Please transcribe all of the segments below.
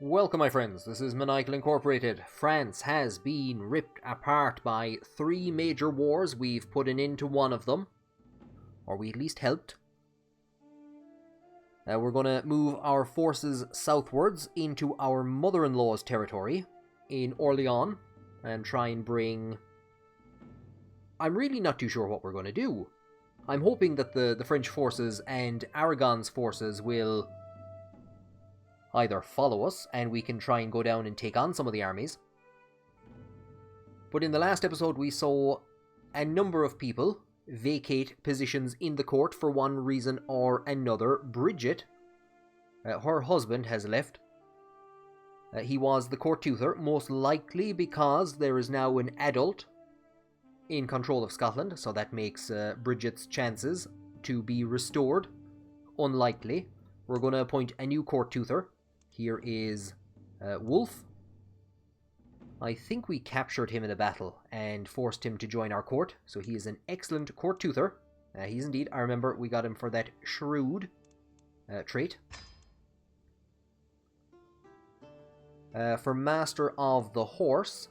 Welcome, my friends. This is Maniacal Incorporated. France has been ripped apart by three major wars. We've put an end to one of them, or we at least helped. We're going to move our forces southwards into our mother-in-law's territory in Orléans and try and bring... I'm really not too sure what we're going to do. I'm hoping that the French forces and Aragon's forces will either follow us and we can try and go down and take on some of the armies. But in the last episode we saw a number of people vacate positions in the court for one reason or another. Bridget, her husband, has left. He was the court tutor, most likely because there is now an adult in control of Scotland, so that makes Bridget's chances to be restored unlikely. We're going to appoint a new court tutor. Here is Wolf. I think we captured him in a battle and forced him to join our court, so he is an excellent court tutor. He's indeed, I remember we got him for that shrewd trait. For Master of the Horse,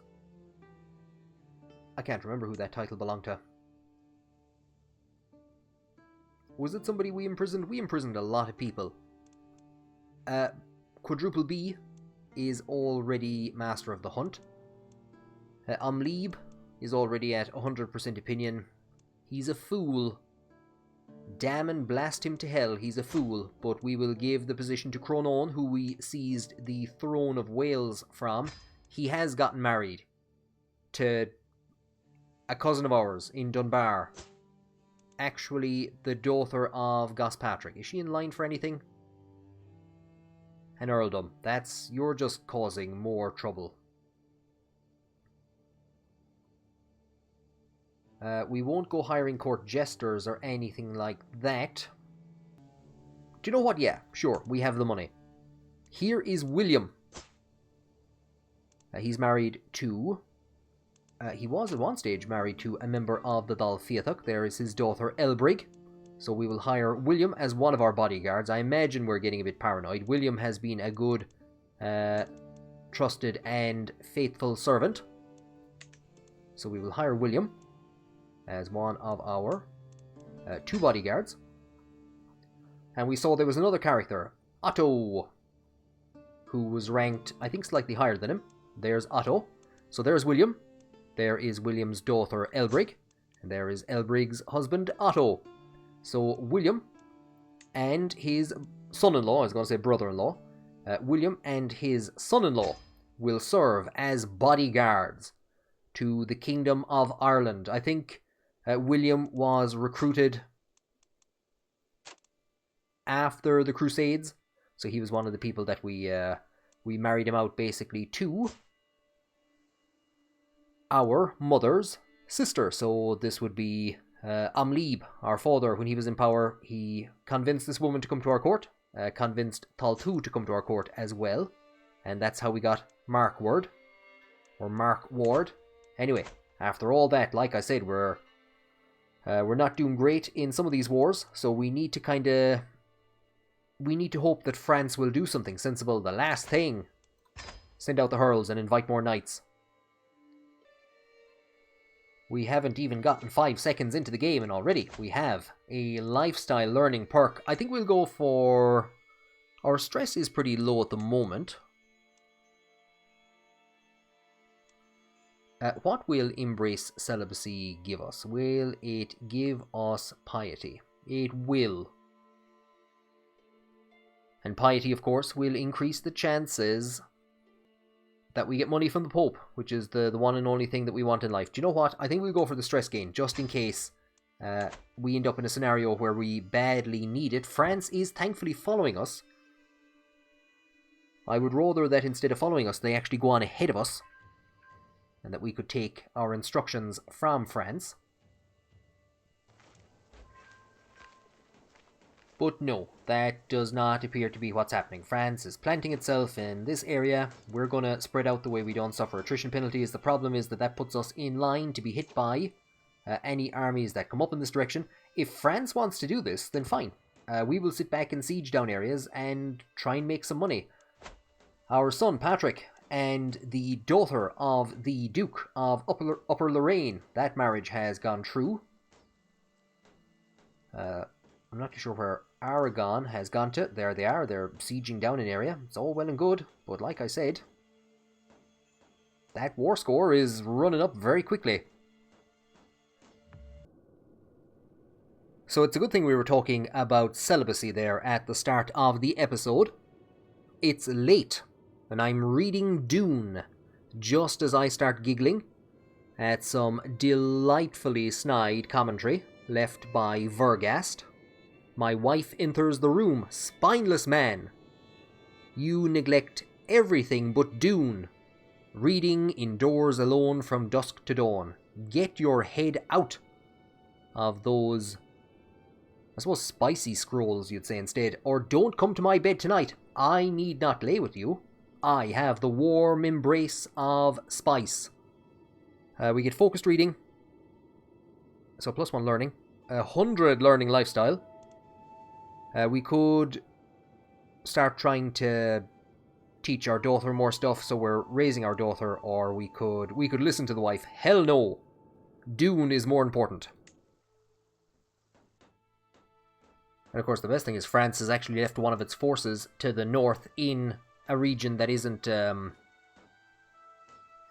I can't remember who that title belonged to. Was it somebody we imprisoned? We imprisoned a lot of people. Quadruple B is already Master of the Hunt. Amlib is already at 100% opinion. He's a fool. Damn and blast him to hell, he's a fool. But we will give the position to Cronon, who we seized the throne of Wales from. He has gotten married to a cousin of ours in Dunbar. Actually, the daughter of Gospatrick. Is she in line for anything? An earldom. You're just causing more trouble. We won't go hiring court jesters or anything like that. Do you know what? Yeah, sure, we have the money. Here is William. He's married to... he was at one stage married to a member of the Dál Fiatach. There is his daughter Elbrig. So we will hire William as one of our bodyguards. I imagine we're getting a bit paranoid. William has been a good, trusted and faithful servant. So we will hire William as one of our two bodyguards. And we saw there was another character, Otto, who was ranked, I think, slightly higher than him. There's Otto. So there's William. There is William's daughter Elbrig. And there is Elbrig's husband Otto. So William and his son-in-law, I was going to say brother-in-law, William and his son-in-law will serve as bodyguards to the Kingdom of Ireland. I think William was recruited after the Crusades, so he was one of the people that we married him out basically to our mother's sister. So this would be Amlib, our father. When he was in power, he convinced this woman to come to our court, convinced Taltu to come to our court as well, and that's how we got Mark Ward. Anyway, after all that, like I said, we're not doing great in some of these wars, so we need to hope that France will do something sensible. The last thing, send out the Hurls and invite more knights. We haven't even gotten 5 seconds into the game and already we have a lifestyle learning perk. I think we'll go for... Our stress is pretty low at the moment. What will Embrace Celibacy give us? Will it give us piety? It will. And piety, of course, will increase the chances that we get money from the Pope, which is the one and only thing that we want in life. Do you know what? I think we'll go for the stress gain, just in case we end up in a scenario where we badly need it. France is thankfully following us. I would rather that instead of following us, they actually go on ahead of us, and that we could take our instructions from France. But no, that does not appear to be what's happening. France is planting itself in this area. We're going to spread out the way we don't suffer attrition penalties. The problem is that puts us in line to be hit by any armies that come up in this direction. If France wants to do this, then fine. We will sit back and siege down areas and try and make some money. Our son Patrick and the daughter of the Duke of Upper Lorraine. That marriage has gone through. I'm not too sure where Aragon has gone to. There they are. They're sieging down an area. It's all well and good, but like I said, that war score is running up very quickly. So it's a good thing we were talking about celibacy there at the start of the episode. It's late, and I'm reading Dune just as I start giggling at some delightfully snide commentary left by Vergast. My wife enters the room, spineless man. You neglect everything but Dune. Reading indoors alone from dusk to dawn. Get your head out of those, I suppose, spicy scrolls, you'd say instead. Or don't come to my bed tonight. I need not lay with you. I have the warm embrace of spice. We get focused reading. So +1 learning. 100 learning lifestyle. We could start trying to teach our daughter more stuff, so we're raising our daughter, or we could listen to the wife. Hell no. Dune is more important. And of course the best thing is France has actually left one of its forces to the north in a region that isn't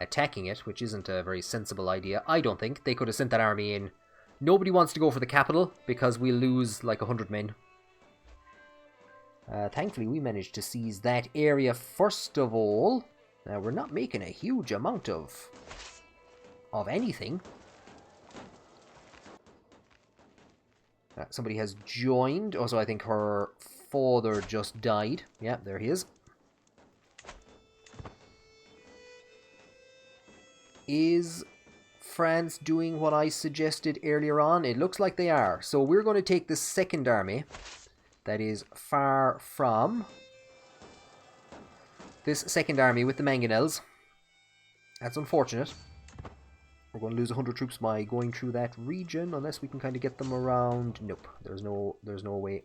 attacking it, which isn't a very sensible idea. I don't think. They could have sent that army in. Nobody wants to go for the capital because we'll lose like 100 men. Thankfully we managed to seize that area first of all. Now we're not making a huge amount of anything. Somebody has joined. Also, I think her father just died. Yeah, there he is. Is France doing what I suggested earlier on? It looks like they are. So we're going to take the second army that is far from this second army with the Mangonels. That's unfortunate. We're going to lose 100 troops by going through that region, unless we can kind of get them around. Nope, there's no way.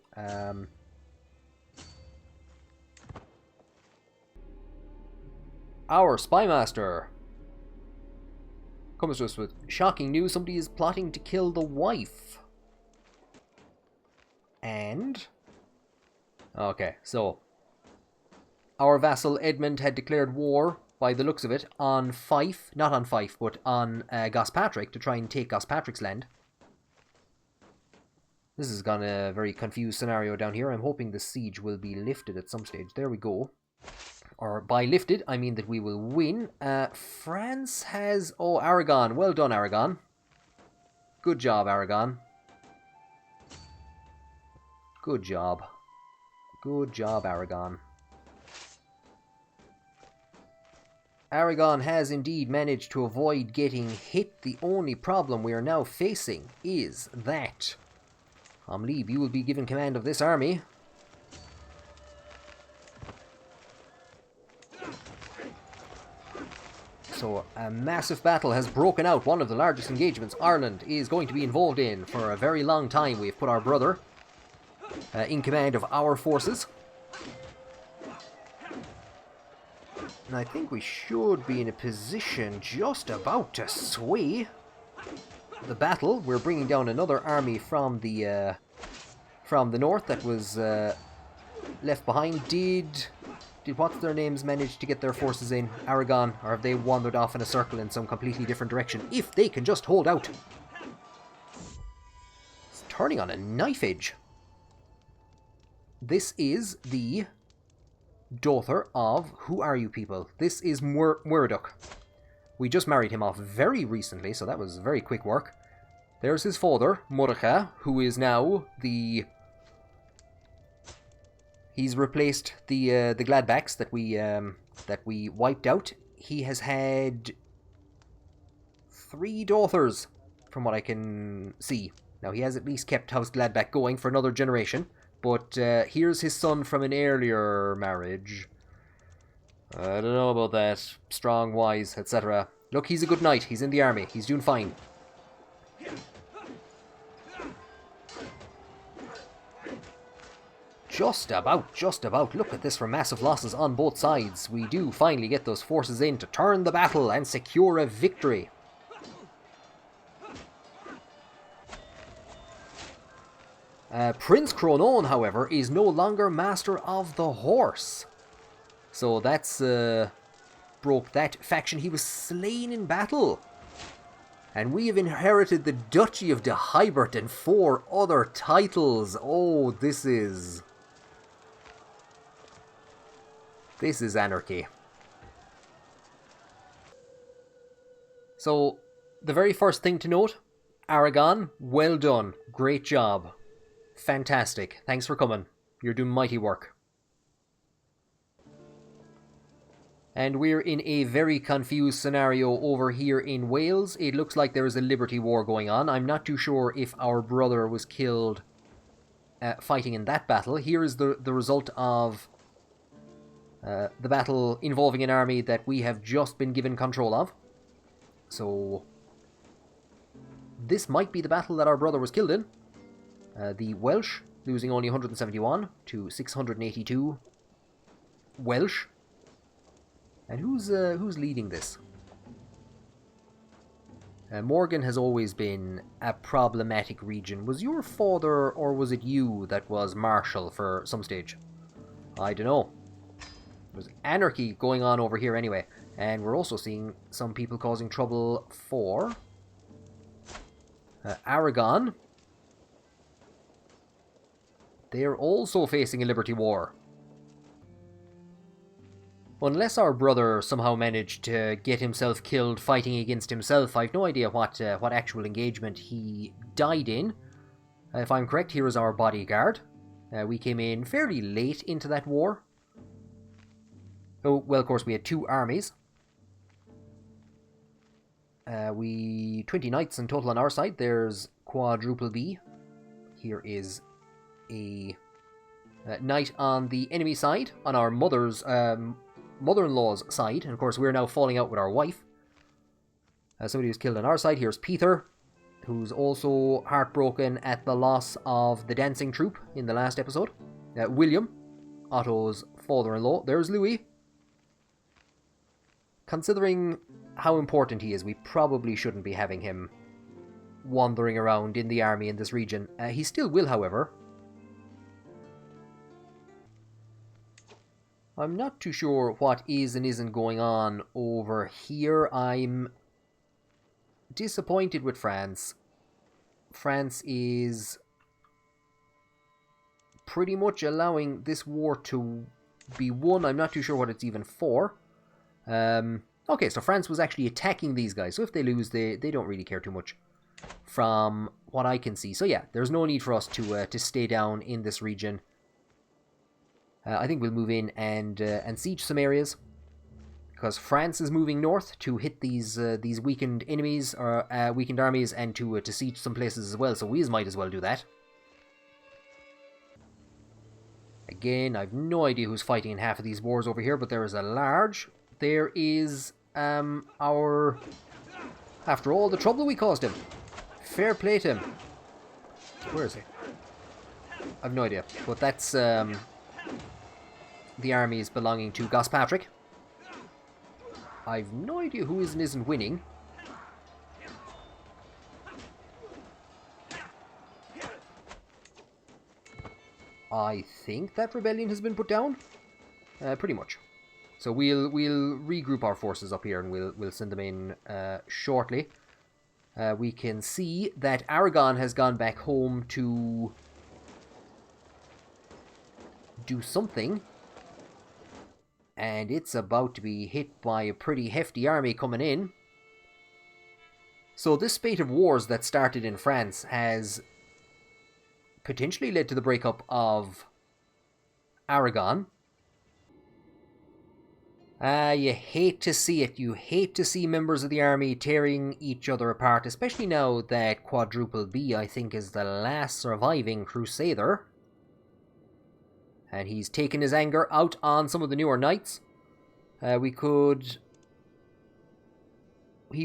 Our spymaster comes to us with shocking news. Somebody is plotting to kill the wife. And okay, so our vassal Edmund had declared war, by the looks of it, on Fife, not on Fife, but on Gospatrick, to try and take Gospatrick's land. This has gone a very confused scenario down here. I'm hoping the siege will be lifted at some stage. There we go. Or by lifted, I mean that we will win. France has... Oh, Aragon. Well done, Aragon. Good job, Aragon. Good job. Good job, Aragon. Aragon has indeed managed to avoid getting hit. The only problem we are now facing is that Amlib, you will be given command of this army. So a massive battle has broken out. One of the largest engagements Ireland is going to be involved in for a very long time. We've put our brother in command of our forces. And I think we should be in a position just about to sway the battle. We're bringing down another army from the north that was left behind. Did what's their names manage to get their forces in? Aragon, or have they wandered off in a circle in some completely different direction? If they can just hold out. It's turning on a knife edge. This is the daughter of... Who are you people? This is Muraduk. We just married him off very recently, so that was very quick work. There's his father, Mordechai, who is now the... He's replaced the Gladbacks that we wiped out. He has had 3 daughters, from what I can see. Now, he has at least kept House Gladback going for another generation. But here's his son from an earlier marriage. I don't know about that. Strong, wise, etc. Look, he's a good knight. He's in the army. He's doing fine. Just about. Look at this for massive losses on both sides. We do finally get those forces in to turn the battle and secure a victory. Prince Cronon, however, is no longer master of the horse. So that's broke that faction. He was slain in battle. And we have inherited the Duchy of De Hybert and 4 other titles. Oh, this is anarchy. So, the very first thing to note, Aragon, well done. Great job. Fantastic. Thanks for coming. You're doing mighty work. And we're in a very confused scenario over here in Wales. It looks like there is a Liberty War going on. I'm not too sure if our brother was killed fighting in that battle. Here is the result of the battle involving an army that we have just been given control of. So this might be the battle that our brother was killed in. The Welsh losing only 171 to 682 Welsh. And who's leading this? Morgan has always been a problematic region. Was your father or was it you that was Marshal for some stage? I don't know. There's anarchy going on over here anyway. And we're also seeing some people causing trouble for Aragon. They're also facing a Liberty War. Unless our brother somehow managed to get himself killed fighting against himself, I've no idea what actual engagement he died in. If I'm correct, here is our bodyguard. We came in fairly late into that war. Oh, well, of course, we had 2 armies. 20 knights in total on our side. There's quadruple B. Here is a knight on the enemy side, on our mother-in-law's side, and of course we're now falling out with our wife. Somebody was killed on our side. Here's Peter, who's also heartbroken at the loss of the dancing troupe in the last episode. William, Otto's father-in-law. There's Louis. Considering how important he is, we probably shouldn't be having him wandering around in the army in this region. He still will, however. I'm not too sure what is and isn't going on over here. I'm disappointed with France. France is pretty much allowing this war to be won. I'm not too sure what it's even for. Okay, so France was actually attacking these guys. So if they lose, they don't really care too much from what I can see. So yeah, there's no need for us to stay down in this region. I think we'll move in and siege some areas, because France is moving north to hit these weakened enemies or weakened armies, and to siege some places as well. So we might as well do that. Again, I've no idea who's fighting in half of these wars over here, but there is a large. There is our. After all the trouble we caused him, fair play to him. Where is he? I've no idea, but that's the armies belonging to Gospatrick. I've no idea who is and isn't winning. I think that rebellion has been put down. Pretty much. So we'll regroup our forces up here and we'll send them in shortly. We can see that Aragon has gone back home to do something. And it's about to be hit by a pretty hefty army coming in. So this spate of wars that started in France has potentially led to the breakup of Aragon. You hate to see it. You hate to see members of the army tearing each other apart, especially now that Quadruple B, I think, is the last surviving Crusader. And he's taken his anger out on some of the newer knights. He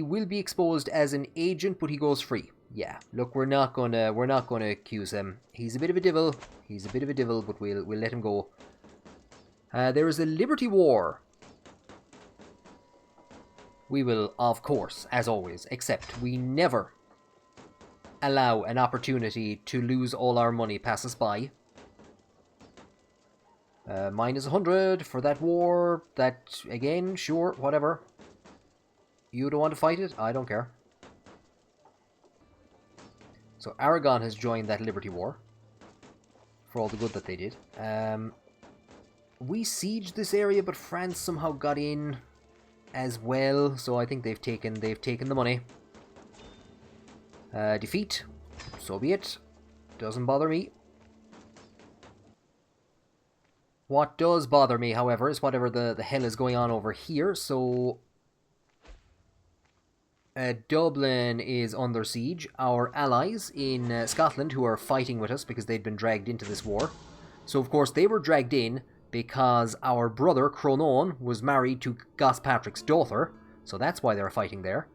will be exposed as an agent, but he goes free. Yeah, look, we're not gonna accuse him. He's a bit of a devil. He's a bit of a devil, but we'll let him go. There is a Liberty War. We will, of course, as always, accept. We never allow an opportunity to lose all our money pass us by. Minus 100 for that war. That, again, sure, whatever. You don't want to fight it? I don't care. So Aragon has joined that Liberty War. For all the good that they did. We sieged this area, but France somehow got in as well. So I think they've taken the money. Defeat. So be it. Doesn't bother me. What does bother me, however, is whatever the hell is going on over here. So Dublin is under siege. Our allies in Scotland, who are fighting with us because they'd been dragged into this war. So, of course, they were dragged in because our brother, Cronon, was married to Gospatric's daughter. So that's why they're fighting there.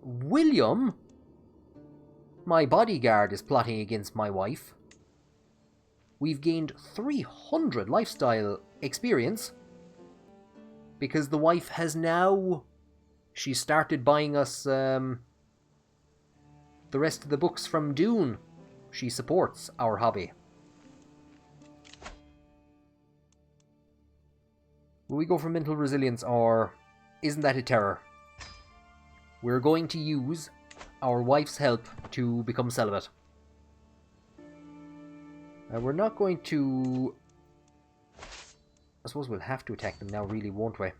William, my bodyguard, is plotting against my wife. We've gained 300 lifestyle experience because the wife has now... She started buying us the rest of the books from Dune. She supports our hobby. Will we go for mental resilience, or isn't that a terror? We're going to use our wife's help to become celibate. We're not going to... I suppose we'll have to attack them now, really, won't we?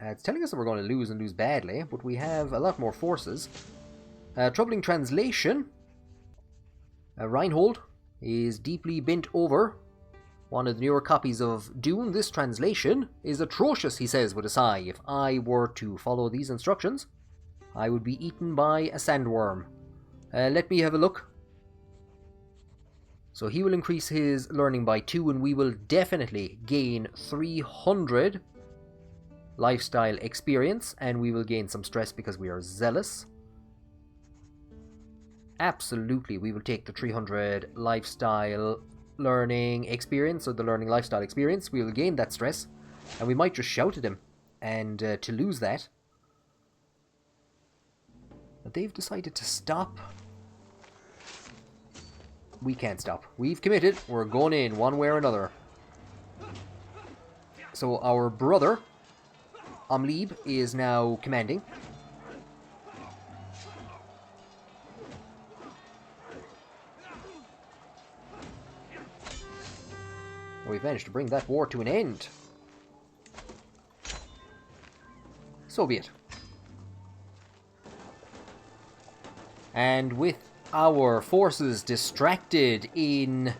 It's telling us that we're going to lose and lose badly, but we have a lot more forces. Troubling translation. Reinhold is deeply bent over. One of the newer copies of Dune. This translation is atrocious, he says with a sigh. If I were to follow these instructions, I would be eaten by a sandworm. Let me have a look. So he will increase his learning by 2, and we will definitely gain 300 lifestyle experience, and we will gain some stress because we are zealous. Absolutely, we will take the 300 lifestyle learning experience, or the learning lifestyle experience. We will gain that stress, and we might just shout at him, and to lose that. But they've decided to stop. We can't stop. We've committed. We're going in one way or another. So our brother Amlib is now commanding. We've managed to bring that war to an end. So be it. And with our forces distracted in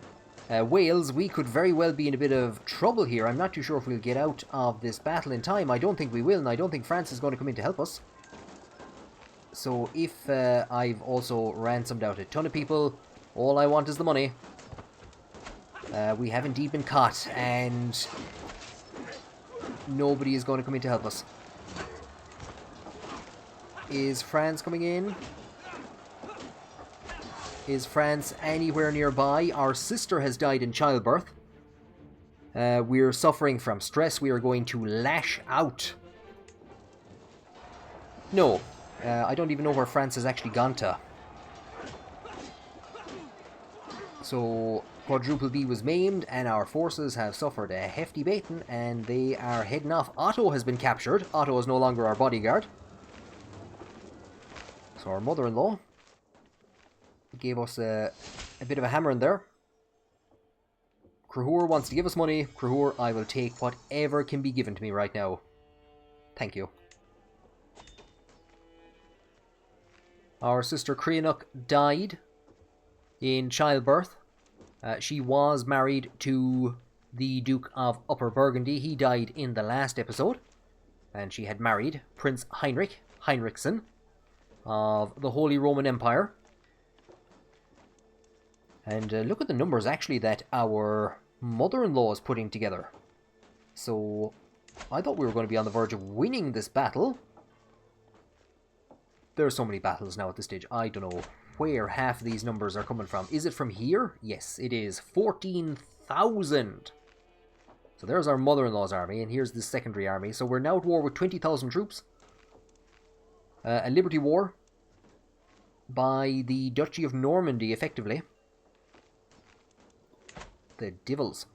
Wales, we could very well be in a bit of trouble here. I'm not too sure if we'll get out of this battle in time. I don't think we will, and I don't think France is going to come in to help us. So if I've also ransomed out a ton of people, all I want is the money. We have indeed been caught, and nobody is going to come in to help us. Is France coming in? Is France anywhere nearby? Our sister has died in childbirth. We're suffering from stress. We are going to lash out. No. I don't even know where France has actually gone to. So, Quadruple B was maimed, and our forces have suffered a hefty beating, and they are heading off. Otto has been captured. Otto is no longer our bodyguard. So our mother-in-law gave us a bit of a hammer in there. Cahur wants to give us money. Cahur, I will take whatever can be given to me right now. Thank you. Our sister Creanoch died in childbirth. She was married to the Duke of Upper Burgundy. He died in the last episode. And she had married Prince Heinrichsen of the Holy Roman Empire. And look at the numbers, actually, that our mother-in-law is putting together. So, I thought we were going to be on the verge of winning this battle. There's so many battles now at this stage. I don't know where half of these numbers are coming from. Is it from here? Yes, it is. 14,000. So there's our mother-in-law's army, and here's the secondary army. So we're now at war with 20,000 troops. A liberty war by the Duchy of Normandy, effectively. The devils.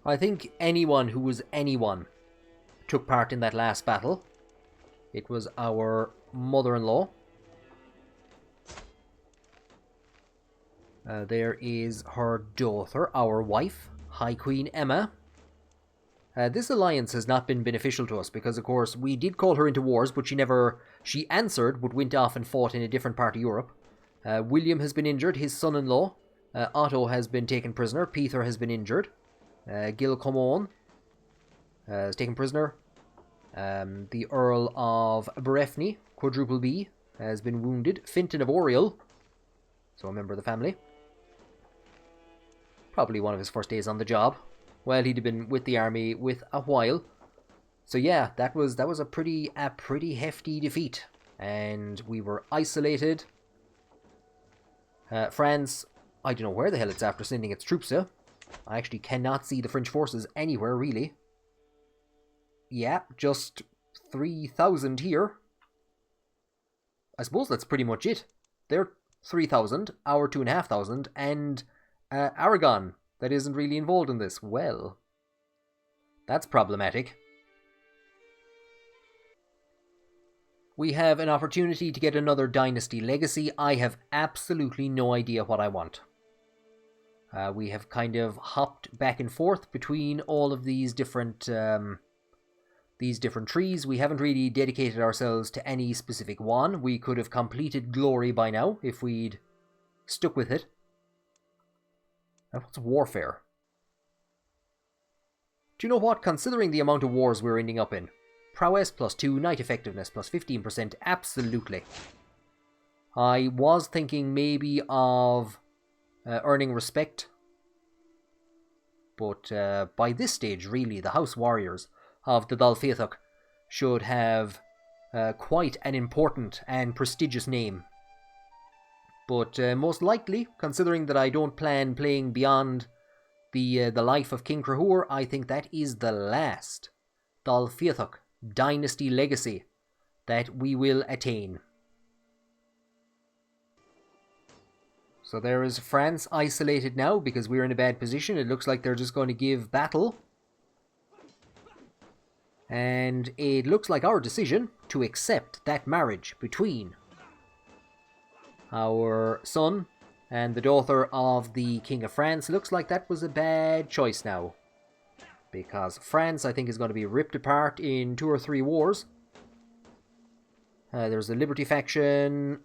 I think anyone who was anyone took part in that last battle. It was our mother-in-law. There is her daughter, our wife, High Queen Emma. This alliance has not been beneficial to us because, of course, we did call her into wars, but she answered, but went off and fought in a different part of Europe. William has been injured, his son-in-law. Otto has been taken prisoner, Peter has been injured. Gil Comon is taken prisoner. The Earl of Breffni, quadruple B, has been wounded. Fintan of Oriel, so a member of the family. Probably one of his first days on the job. Well, he'd have been with the army with a while. So yeah, that was a pretty hefty defeat, and we were isolated. France, I don't know where the hell it's after sending its troops to. I actually cannot see the French forces anywhere, really. Yeah, just 3,000 here. I suppose that's pretty much it. They're 3,000, our 2,500, and Aragon, that isn't really involved in this. Well, that's problematic. We have an opportunity to get another dynasty legacy. I have absolutely no idea what I want. We have kind of hopped back and forth between all of these different trees. We haven't really dedicated ourselves to any specific one. We could have completed glory by now if we'd stuck with it. And what's warfare? Do you know what? Considering the amount of wars we're ending up in, prowess +2, knight effectiveness +15%, absolutely. I was thinking maybe of earning respect, but by this stage, really, the House Warriors of the Dál Fiatach should have quite an important and prestigious name. But most likely, considering that I don't plan playing beyond the life of King Cahor, I think that is the last Dál Fiatach dynasty legacy that we will attain. So there is France isolated now because we're in a bad position. It looks like they're just going to give battle. And it looks like our decision to accept that marriage between our son and the daughter of the King of France looks like that was a bad choice now. Because France, I think, is going to be ripped apart in 2 or 3 wars. There's a Liberty faction.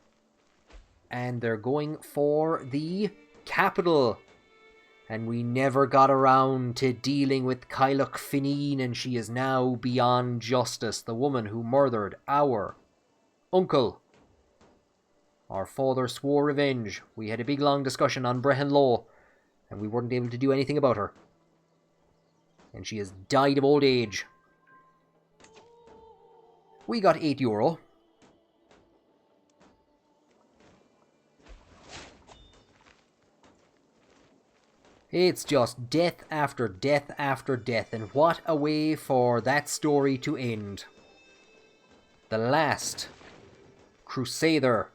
And they're going for the capital. And we never got around to dealing with Cailleach Fineen, and she is now beyond justice. The woman who murdered our uncle. Our father swore revenge. We had a big long discussion on Brehon law, and we weren't able to do anything about her. And she has died of old age. We got €8. It's just death after death after death, and what a way for that story to end. The last Crusader,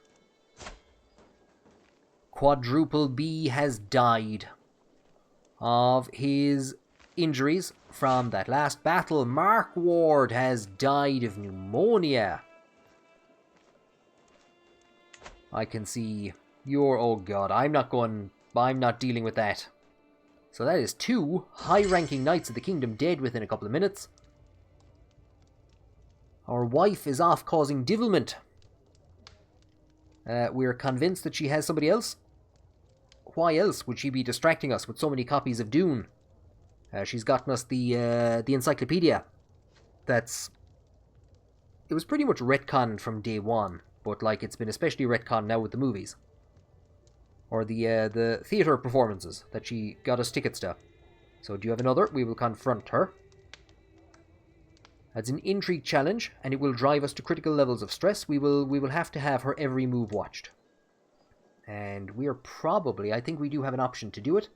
quadruple B, has died of his injuries from that last battle. Mark Ward has died of pneumonia. I can see your... oh god, I'm not dealing with that. So that is 2 high-ranking knights of the kingdom dead within a couple of minutes. Our wife is off causing devilment. We're convinced that she has somebody else. Why else would she be distracting us with so many copies of Dune? She's gotten us the encyclopedia. It was pretty much retconned from day one, but like it's been especially retconned now with the movies. Or the theatre performances that she got us tickets to. So do you have another? We will confront her. That's an intrigue challenge, and it will drive us to critical levels of stress. We will have to have her every move watched. And we're probably, I think we do have an option to do it.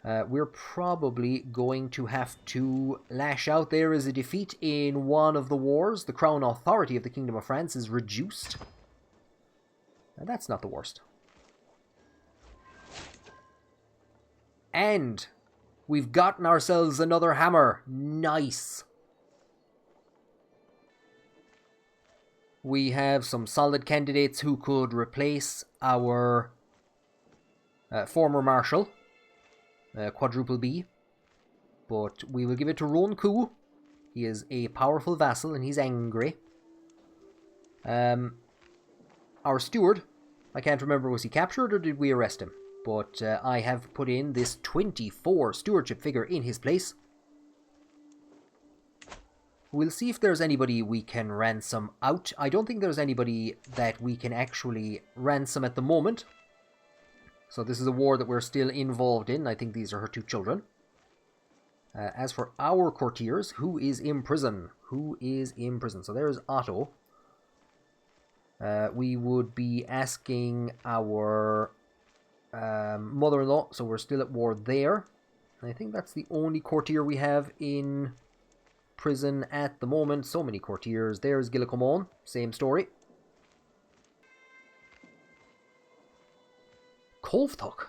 We're probably going to have to lash out. There is a defeat in one of the wars. The crown authority of the Kingdom of France is reduced. That's not the worst. And we've gotten ourselves another hammer. Nice. We have some solid candidates who could replace our former Marshal. Quadruple B, but we will give it to Roan Coo. He is a powerful vassal and he's angry. Our steward, I can't remember, was he captured or did we arrest him? But I have put in this 24 stewardship figure in his place. We'll see if there's anybody we can ransom out. I don't think there's anybody that we can actually ransom at the moment. So this is a war that we're still involved in. I think these are her 2 children. As for our courtiers, who is in prison? Who is in prison? So there's Otto. We would be asking our mother-in-law, so we're still at war there. And I think that's the only courtier we have in prison at the moment. So many courtiers. There's Gillicomon, same story. Colftuck?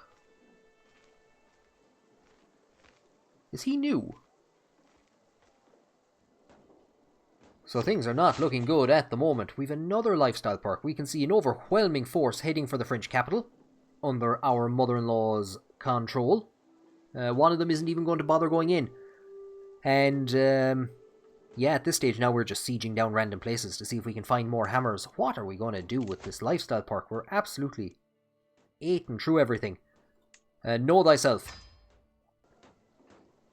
Is he new? So things are not looking good at the moment. We've another lifestyle perk. We can see an overwhelming force heading for the French capital under our mother-in-law's control. One of them isn't even going to bother going in. And yeah, at this stage now we're just sieging down random places to see if we can find more hammers. What are we going to do with this lifestyle perk? We're absolutely eating through everything. Know thyself.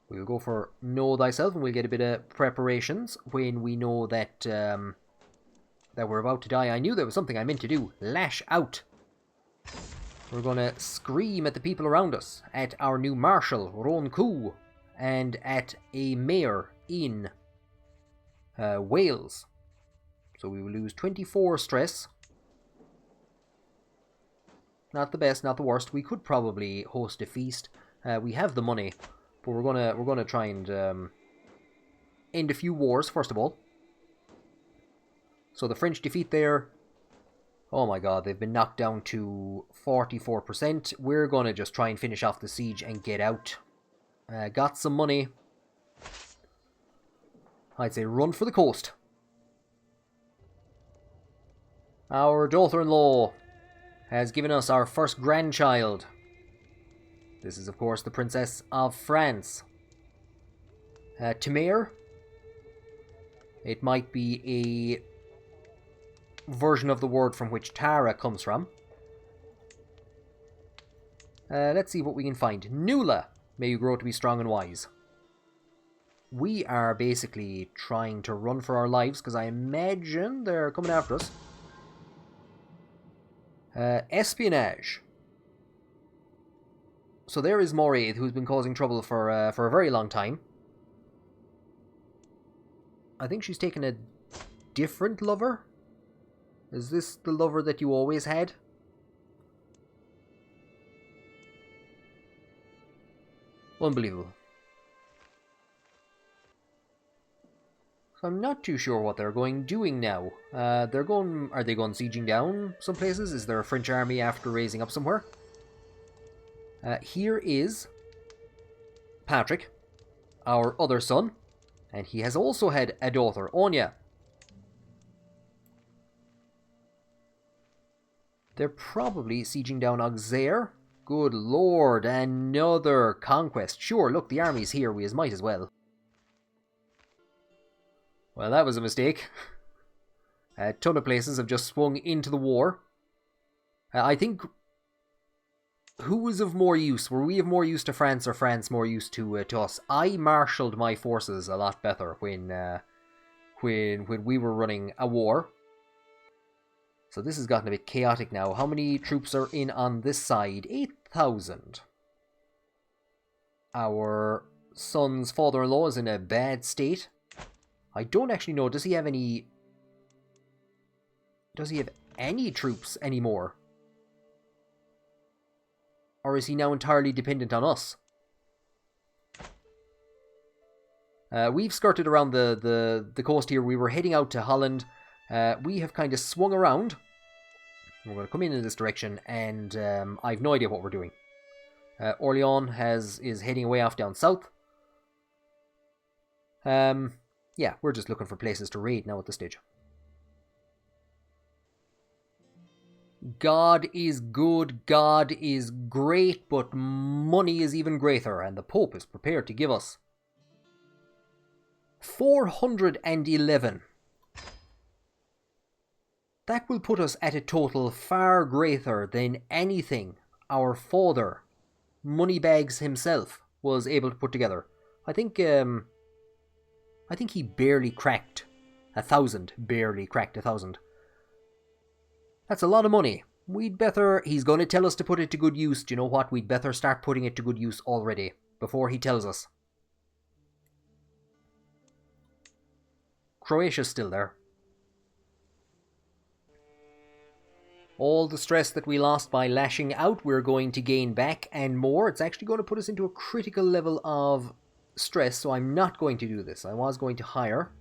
We'll go for know thyself and we'll get a bit of preparations when we know that that we're about to die. I knew there was something I meant to do. Lash out. We're going to scream at the people around us, at our new Marshal, Roan Coo, and at a mayor in Wales. So we will lose 24 stress. Not the best, not the worst. We could probably host a feast. We have the money, but we're gonna try and end a few wars first of all. So the French defeat there. Oh my god, they've been knocked down to 44%. We're gonna just try and finish off the siege and get out. Got some money. I'd say run for the coast. Our daughter-in-law has given us our first grandchild. This is, of course, the Princess of France. Timur. It might be a version of the word from which Tara comes from. Let's see what we can find. Nuala. May you grow to be strong and wise. We are basically trying to run for our lives because I imagine they're coming after us. Espionage. So there is Moraid, who's been causing trouble for a very long time. I think she's taken a different lover. Is this the lover that you always had? Unbelievable. So I'm not too sure what they're doing now. Are they going sieging down some places? Is there a French army after raising up somewhere? Here is Patrick, our other son, and he has also had a daughter, Anya. They're probably sieging down Auxerre. Good lord, another conquest. Sure, look, the army's here, we might as well. Well, that was a mistake. A ton of places have just swung into the war. I think... Who was of more use? Were we of more use to France or France more use to us? I marshalled my forces a lot better when we were running a war. So this has gotten a bit chaotic now. How many troops are in on this side? 8,000. Our son's father-in-law is in a bad state. I don't actually know. Does he have any... Does he have any troops anymore? Or is he now entirely dependent on us? We've skirted around the coast here. We were heading out to Holland. We have kind of swung around. We're going to come in this direction, and I've no idea what we're doing. Orleans is heading away off down south. Yeah, we're just looking for places to raid now at this stage. God is good, God is great, but money is even greater, and the Pope is prepared to give us 411. That will put us at a total far greater than anything our father, Moneybags himself, was able to put together. I think he barely cracked 1,000. Barely cracked 1,000. That's a lot of money. We'd better... He's going to tell us to put it to good use. Do you know what? We'd better start putting it to good use already, before he tells us. Croatia's still there. All the stress that we lost by lashing out, we're going to gain back and more. It's actually going to put us into a critical level of stress, so I'm not going to do this. I was going to hire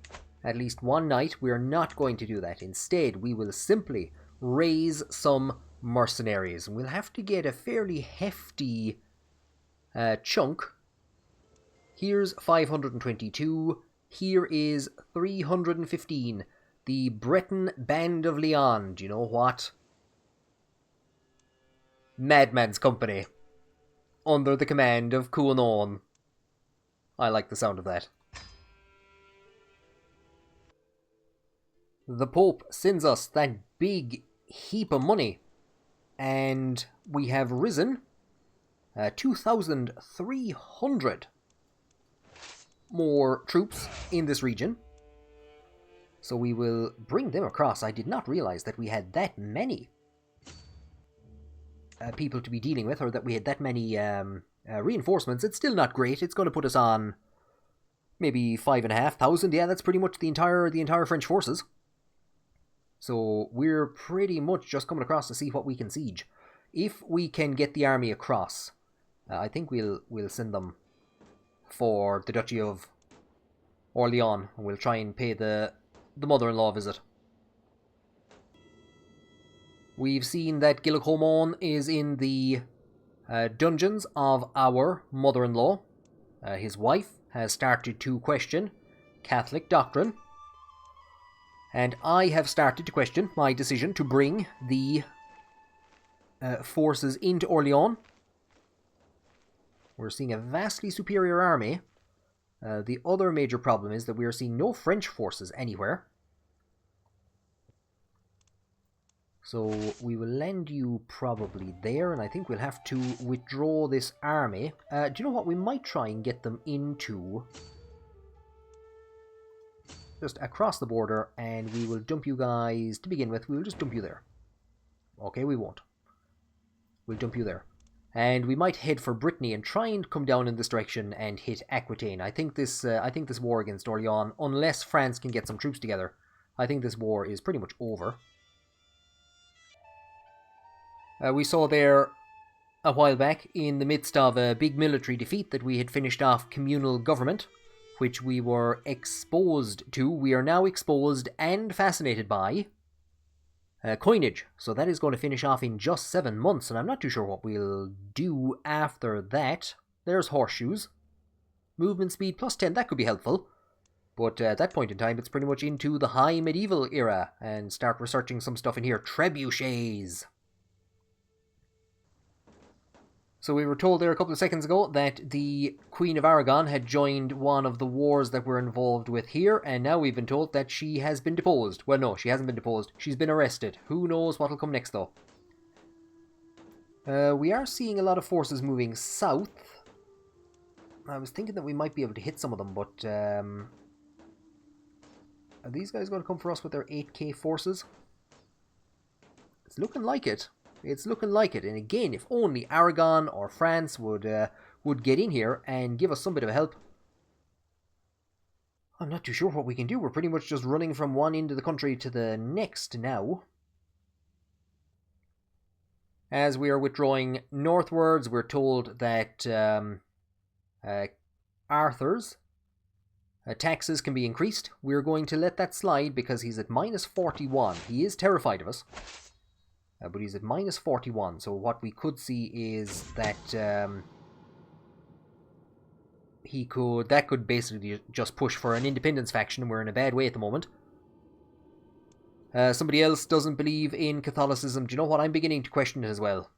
at least one knight. We're not going to do that. Instead, we will simply raise some mercenaries. We'll have to get a fairly hefty chunk. Here's 522. Here is 315. The Breton Band of Leon. Do you know what? Madman's Company. Under the command of Cuanon. I like the sound of that. The Pope sends us that big heap of money. And we have risen 2,300 more troops in this region. So we will bring them across. I did not realize that we had that many people to be dealing with, or that we had that many reinforcements. It's still not great. It's going to put us on maybe 5,500. Yeah, that's pretty much the entire French forces. So we're pretty much just coming across to see what we can siege. If we can get the army across, I think we'll send them for the Duchy of Orleans, and we'll try and pay the mother-in-law a visit. We've seen that Gilacomon is in the dungeons of our mother-in-law. His wife has started to question Catholic doctrine. And I have started to question my decision to bring the forces into Orleans. We're seeing a vastly superior army. The other major problem is that we are seeing no French forces anywhere. So we will lend you probably there, and I think we'll have to withdraw this army. Do you know what? We might try and get them into... just across the border, and we will dump you guys to begin with. We will just dump you there. Okay, we won't. We'll dump you there. And we might head for Brittany and try and come down in this direction and hit Aquitaine. I think this war against Orleans, unless France can get some troops together, I think this war is pretty much over. We saw there a while back, in the midst of a big military defeat, that we had finished off communal government, which we were exposed to. We are now exposed and fascinated by coinage. So that is going to finish off in just 7 months, and I'm not too sure what we'll do after that. There's horseshoes. Movement speed plus 10, that could be helpful. But at that point in time, it's pretty much into the high medieval era, and start researching some stuff in here. Trebuchets. So we were told there a couple of seconds ago that the Queen of Aragon had joined one of the wars that we're involved with here, and now we've been told that she has been deposed. Well, no, she hasn't been deposed. She's been arrested. Who knows what'll come next, though. We are seeing a lot of forces moving south. I was thinking that we might be able to hit some of them, but... are these guys going to come for us with their 8k forces? It's looking like it. It's looking like it, and again, if only Aragon or France would get in here and give us some bit of help. I'm not too sure what we can do. We're pretty much just running from one end of the country to the next now. As we are withdrawing northwards, we're told that Arthur's taxes can be increased. We're going to let that slide because he's at minus 41. He is terrified of us, but he's at minus 41. So what we could see is that that could basically just push for an independence faction, and we're in a bad way at the moment. Somebody else doesn't believe in Catholicism. Do you know what? I'm beginning to question it as well.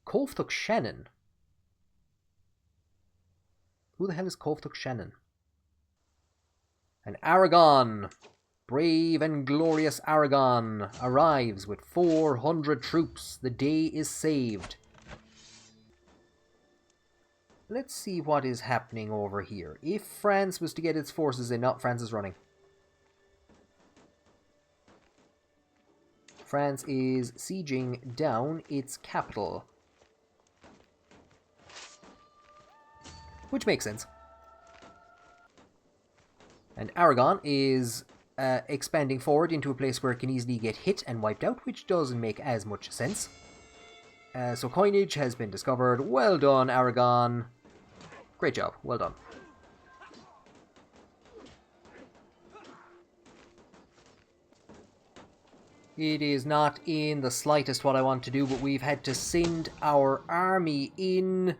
Cóftach Shannon. Who the hell is Cóftach Shannon? And Aragon, brave and glorious Aragon, arrives with 400 troops. The day is saved. Let's see what is happening over here. If France was to get its forces in... No, France is running. France is sieging down its capital. Which makes sense. And Aragon is expanding forward into a place where it can easily get hit and wiped out, which doesn't make as much sense. So coinage has been discovered. Well done, Aragon. Great job. Well done. It is not in the slightest what I want to do, but we've had to send our army in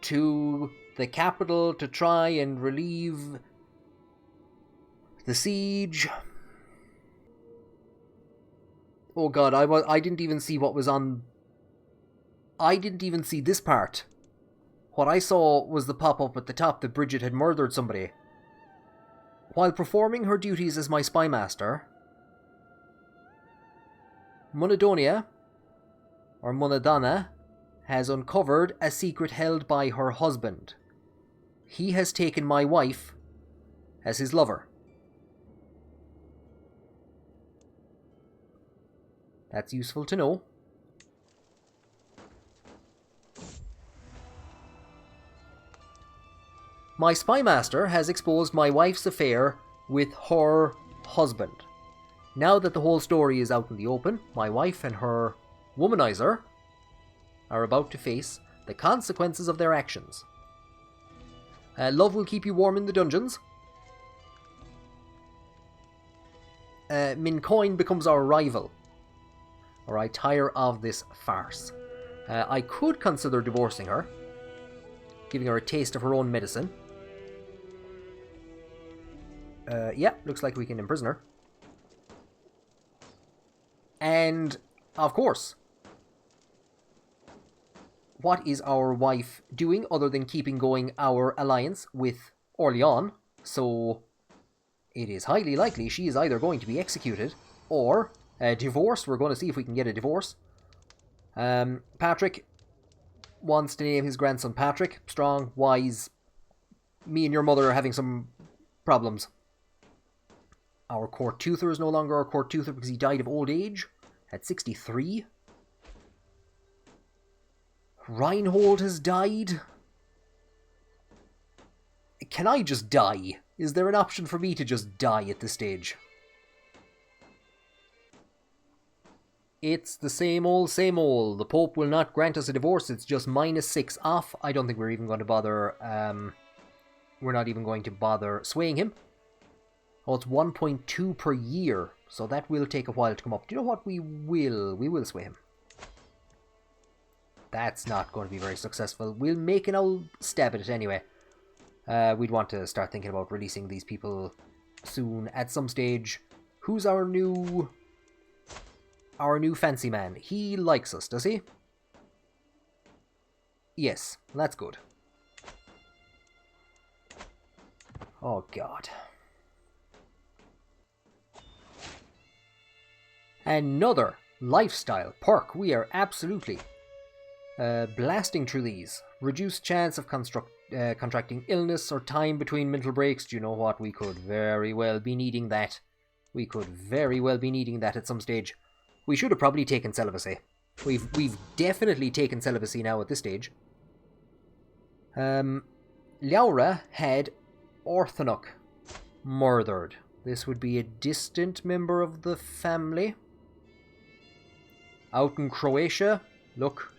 to the capital to try and relieve the siege. Oh god, I didn't even see what was on... I didn't even see this part. What I saw was the pop-up at the top that Bridget had murdered somebody. While performing her duties as my spy master, Monadonia, or Monadana, has uncovered a secret held by her husband. He has taken my wife as his lover. That's useful to know. My spy master has exposed my wife's affair with her husband. Now that the whole story is out in the open, my wife and her womanizer are about to face the consequences of their actions. Love will keep you warm in the dungeons. Mincoin becomes our rival. Or I tire of this farce. I could consider divorcing her, giving her a taste of her own medicine. Yeah, looks like we can imprison her. And, of course, what is our wife doing other than keeping going our alliance with Orleans? So, it is highly likely she is either going to be executed or divorced. We're going to see if we can get a divorce. Patrick wants to name his grandson Patrick. Strong, wise. Me and your mother are having some problems. Our court tutor is no longer our court tutor because he died of old age at 63. Reinhold has died. Can I just die? Is there an option for me to just die at this stage? It's the same old, same old. The Pope will not grant us a divorce. It's just -6 off. I don't think we're even going to bother... we're not even going to bother swaying him. Oh, it's 1.2 per year, so that will take a while to come up. Do you know what? We will sway him. That's not going to be very successful. We'll make an old stab at it anyway. We'd want to start thinking about releasing these people soon at some stage. Who's our new fancy man? He likes us, does he? Yes, that's good. Oh god. Another lifestyle perk. We are absolutely blasting through these. Reduced chance of contracting illness or time between mental breaks. Do you know what? We could very well be needing that. We could very well be needing that at some stage. We should have probably taken celibacy. We've definitely taken celibacy now at this stage. Laura had Orthanok murdered. This would be a distant member of the family. Out in Croatia, look,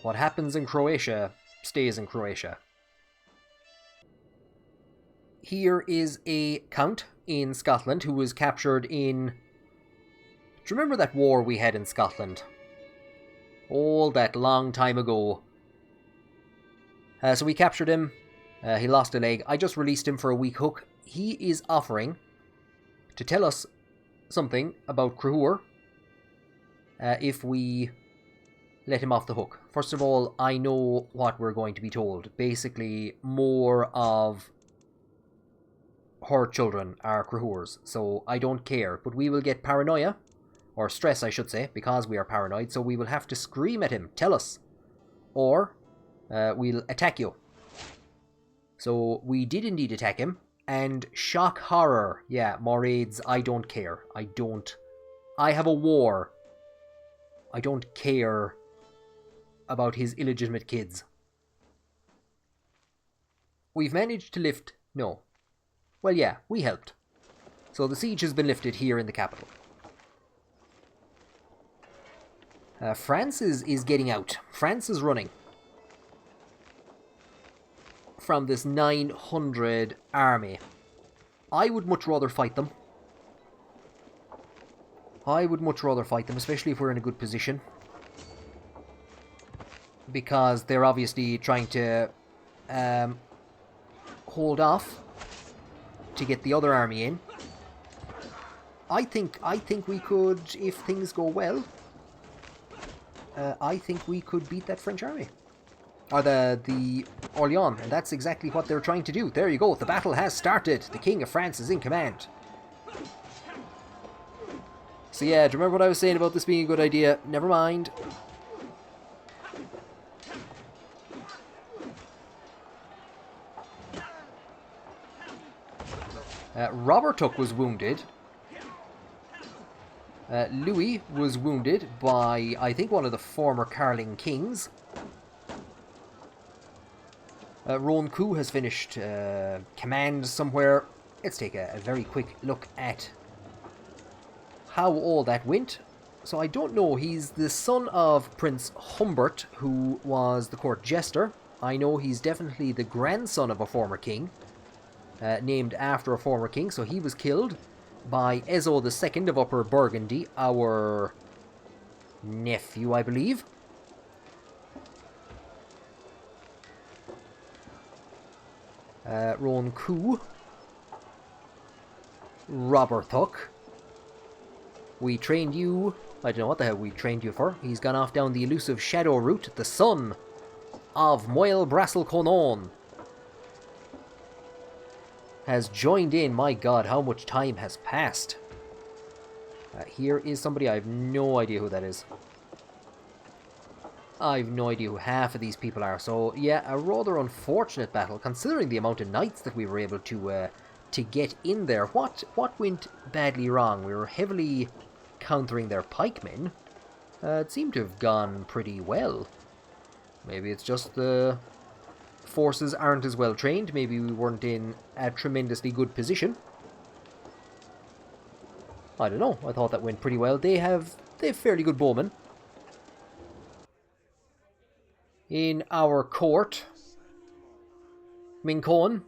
what happens in Croatia stays in Croatia. Here is a count in Scotland who was captured in... Do you remember that war we had in Scotland? All that long time ago. So we captured him. He lost a leg. I just released him for a weak hook. He is offering to tell us something about Cruhur if we let him off the hook. First of all, I know what we're going to be told. Basically, more of her children are Cruhurs, so I don't care. But we will get paranoia, or stress I should say, because we are paranoid, so we will have to scream at him, tell us, or we'll attack you. So we did indeed attack him, and shock horror, yeah, more raids, I don't care. I have a war. I don't care about his illegitimate kids. We've managed to lift... No. Well, yeah, we helped. So the siege has been lifted here in the capital. France is getting out. France is running from this 900 army. I would much rather fight them. Especially if we're in a good position. Because they're obviously trying to hold off to get the other army in. I think we could, if things go well, I think we could beat that French army. Or the Orléans, and that's exactly what they're trying to do. There you go, the battle has started. The King of France is in command. So yeah, do you remember what I was saying about this being a good idea? Never mind. Robertook was wounded. Louis was wounded by, I think, one of the former Carling kings. Roan Coup has finished command somewhere. Let's take a very quick look at how all that went. So I don't know, he's the son of Prince Humbert, who was the court jester. I know he's definitely the grandson of a former king, named after a former king, so he was killed by Ezo II of Upper Burgundy, our nephew, I believe. Roan Coup. Robertook. We trained you... I don't know what the hell we trained you for. He's gone off down the elusive shadow route. The son of Moyle Brassel Conon has joined in. My god, how much time has passed. Here is somebody. I have no idea who that is. I have no idea who half of these people are. So, yeah, a rather unfortunate battle, considering the amount of knights that we were able to get in there. What went badly wrong? We were heavily countering their pikemen. It seemed to have gone pretty well. Maybe it's just the forces aren't as well trained. Maybe we weren't in a tremendously good position. I don't know. I thought that went pretty well. They have fairly good bowmen in our court. Mincon,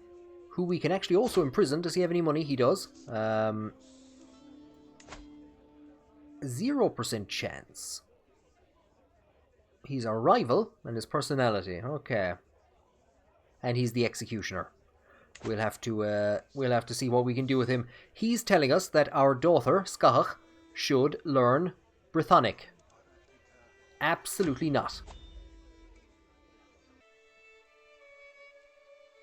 who we can actually also imprison. Does he have any money? He does. 0% chance. He's our rival, and his personality. Okay. And he's the executioner. We'll have to see what we can do with him. He's telling us that our daughter, Scahach, should learn Brythonic. Absolutely not.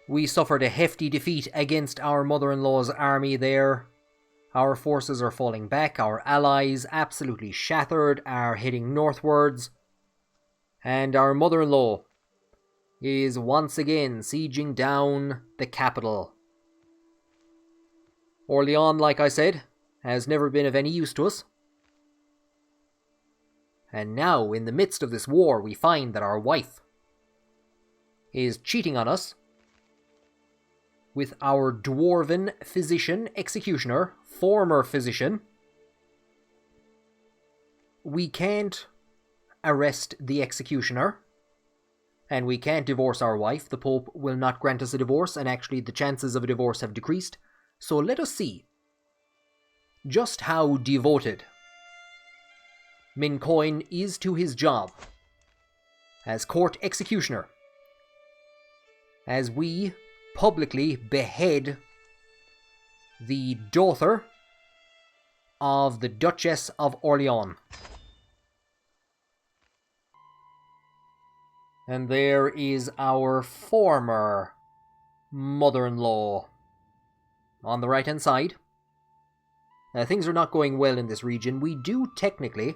We suffered a hefty defeat against our mother-in-law's army there. Our forces are falling back. Our allies, absolutely shattered, are heading northwards. And our mother-in-law is once again sieging down the capital. Orléans, like I said, has never been of any use to us. And now, in the midst of this war, we find that our wife is cheating on us with our dwarven physician executioner, former physician. We can't arrest the executioner, and we can't divorce our wife. The Pope will not grant us a divorce, and actually the chances of a divorce have decreased. So let us see just how devoted Mincoin is to his job as court executioner, as we publicly behead the daughter of the Duchess of Orleans. And there is our former mother-in-law on the right-hand side. Things are not going well in this region. We do technically,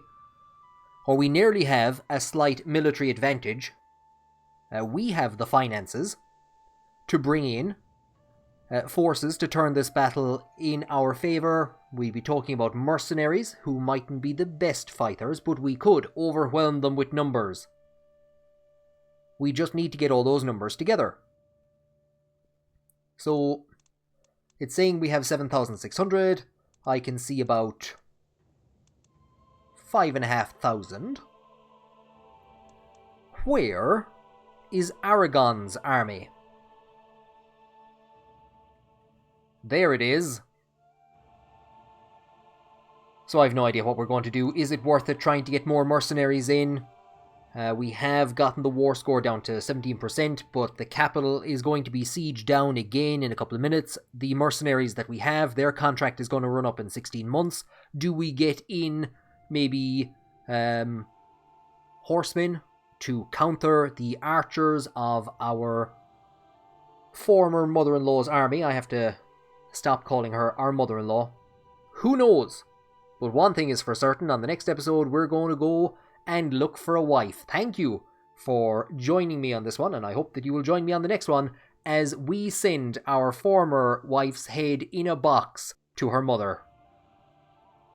or we nearly have, a slight military advantage. We have the finances to bring in forces to turn this battle in our favour. We'd be talking about mercenaries who mightn't be the best fighters, but we could overwhelm them with numbers. We just need to get all those numbers together. So, it's saying we have 7,600. I can see about 5,500. Where is Aragon's army? There it is. So I have no idea what we're going to do. Is it worth it trying to get more mercenaries in? We have gotten the war score down to 17%, but the capital is going to be sieged down again in a couple of minutes. The mercenaries that we have, their contract is going to run up in 16 months. Do we get in maybe horsemen to counter the archers of our former mother-in-law's army? I have to stop calling her our mother-in-law. Who knows? But one thing is for certain, on the next episode we're going to go and look for a wife. Thank you for joining me on this one, and I hope that you will join me on the next one as we send our former wife's head in a box to her mother.